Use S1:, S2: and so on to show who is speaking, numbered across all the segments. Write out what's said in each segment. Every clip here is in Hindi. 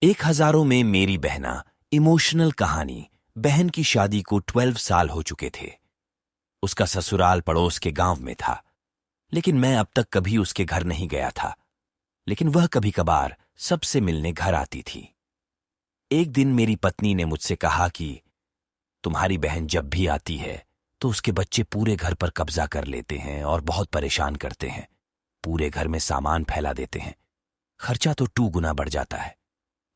S1: एक हजारों में मेरी बहना। इमोशनल कहानी। बहन की शादी को 12 साल हो चुके थे। उसका ससुराल पड़ोस के गांव में था, लेकिन मैं अब तक कभी उसके घर नहीं गया था। लेकिन वह कभी कभार सबसे मिलने घर आती थी। एक दिन मेरी पत्नी ने मुझसे कहा कि तुम्हारी बहन जब भी आती है तो उसके बच्चे पूरे घर पर कब्जा कर लेते हैं और बहुत परेशान करते हैं। पूरे घर में सामान फैला देते हैं। खर्चा तो 2 गुना बढ़ जाता है।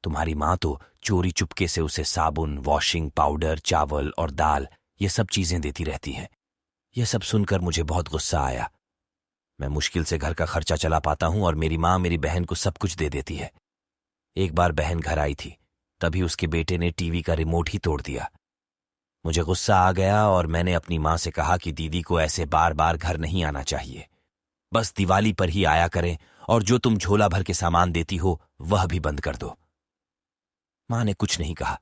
S1: तुम्हारी माँ तो चोरी चुपके से उसे साबुन, वॉशिंग पाउडर, चावल और दाल ये सब चीजें देती रहती हैं। यह सब सुनकर मुझे बहुत गुस्सा आया। मैं मुश्किल से घर का खर्चा चला पाता हूं और मेरी माँ मेरी बहन को सब कुछ दे देती है। एक बार बहन घर आई थी, तभी उसके बेटे ने टीवी का रिमोट ही तोड़ दिया। मुझे गुस्सा आ गया और मैंने अपनी माँ से कहा कि दीदी को ऐसे बार बार घर नहीं आना चाहिए। बस दिवाली पर ही आया करें और जो तुम झोला भर के सामान देती हो वह भी बंद कर दो। माँ ने कुछ नहीं कहा,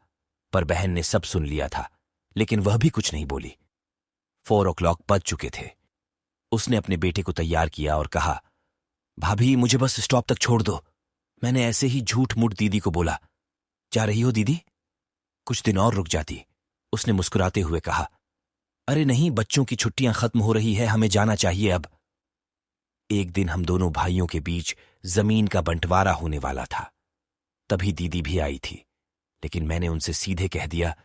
S1: पर बहन ने सब सुन लिया था, लेकिन वह भी कुछ नहीं बोली। 4 o'clock बज चुके थे। उसने अपने बेटे को तैयार किया और कहा, भाभी मुझे बस स्टॉप तक छोड़ दो। मैंने ऐसे ही झूठ मूठ दीदी को बोला। जा रही हो दीदी? कुछ दिन और रुक जाती, उसने मुस्कुराते हुए कहा। अरे नहीं, बच्चों की छुट्टियां खत्म हो रही है, हमें जाना चाहिए अब। एक दिन हम दोनों भाइयों के बीच जमीन का बंटवारा होने वाला था। तभी दीदी भी आई थी, लेकिन मैंने उनसे सीधे कह दिया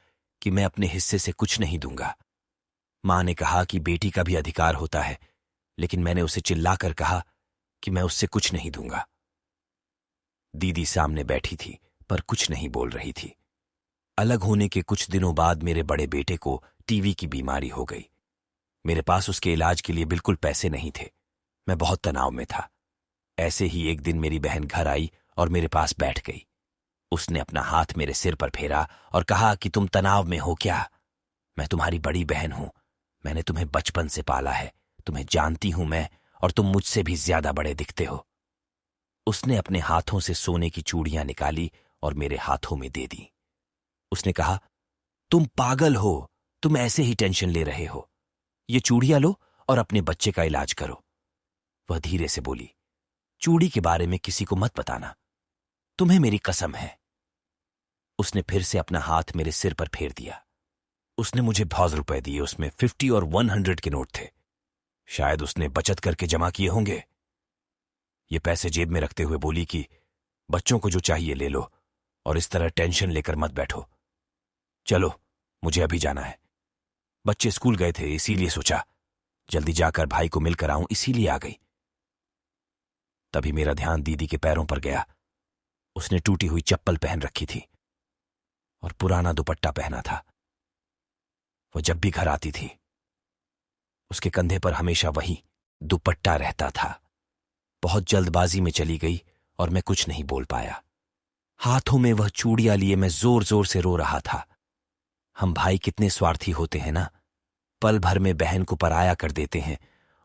S1: कि मैं अपने हिस्से से कुछ नहीं दूंगा। माँ ने कहा कि बेटी का भी अधिकार होता है, लेकिन मैंने उसे चिल्लाकर कहा कि मैं उससे कुछ नहीं दूंगा। दीदी सामने बैठी थी, पर कुछ नहीं बोल रही थी। अलग होने के कुछ दिनों बाद मेरे बड़े बेटे को टीवी की बीमारी हो गई। मेरे पास उसके इलाज के लिए बिल्कुल पैसे नहीं थे। मैं बहुत तनाव में था। ऐसे ही एक दिन मेरी बहन घर आई और मेरे पास बैठ गई। उसने अपना हाथ मेरे सिर पर फेरा और कहा कि तुम तनाव में हो क्या? मैं तुम्हारी बड़ी बहन हूं। मैंने तुम्हें बचपन से पाला है, तुम्हें जानती हूं मैं, और तुम मुझसे भी ज्यादा बड़े दिखते हो। उसने अपने हाथों से सोने की चूड़ियां निकाली और मेरे हाथों में दे दी। उसने कहा, तुम पागल हो, तुम ऐसे ही टेंशन ले रहे हो। ये चूड़ियां लो और अपने बच्चे का इलाज करो। वह धीरे से बोली, चूड़ी के बारे में किसी को मत बताना, तुम्हें मेरी कसम है। उसने फिर से अपना हाथ मेरे सिर पर फेर दिया। उसने मुझे बहुत रुपए दिए, उसमें 50 और 100 के नोट थे। शायद उसने बचत करके जमा किए होंगे। ये पैसे जेब में रखते हुए बोली कि बच्चों को जो चाहिए ले लो और इस तरह टेंशन लेकर मत बैठो। चलो, मुझे अभी जाना है। बच्चे स्कूल गए थे, इसीलिए सोचा जल्दी जाकर भाई को मिलकर आऊं, इसीलिए आ गई। तभी मेरा ध्यान दीदी के पैरों पर गया। उसने टूटी हुई चप्पल पहन रखी थी और पुराना दुपट्टा पहना था। वो जब भी घर आती थी, उसके कंधे पर हमेशा वही दुपट्टा रहता था। बहुत जल्दबाजी में चली गई और मैं कुछ नहीं बोल पाया। हाथों में वह चूड़ियां लिए मैं जोर जोर से रो रहा था। हम भाई कितने स्वार्थी होते हैं ना। पल भर में बहन को पराया कर देते हैं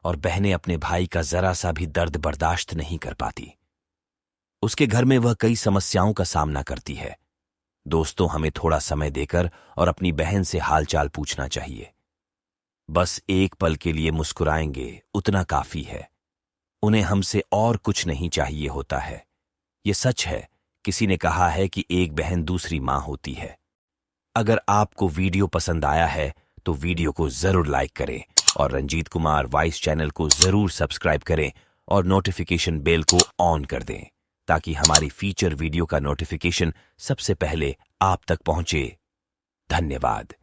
S1: और बहनें अपने भाई का जरा सा भी दर्द बर्दाश्त नहीं कर पाती। उसके घर में वह कई समस्याओं का सामना करती है। दोस्तों, हमें थोड़ा समय देकर और अपनी बहन से हालचाल पूछना चाहिए। बस एक पल के लिए मुस्कुराएंगे, उतना काफी है। उन्हें हमसे और कुछ नहीं चाहिए होता है। ये सच है, किसी ने कहा है कि एक बहन दूसरी मां होती है। अगर आपको वीडियो पसंद आया है तो वीडियो को जरूर लाइक करें और रंजीत कुमार वॉइस चैनल को जरूर सब्सक्राइब करें और नोटिफिकेशन बेल को ऑन कर दें, ताकि हमारी फीचर वीडियो का नोटिफिकेशन सबसे पहले आप तक पहुंचे। धन्यवाद।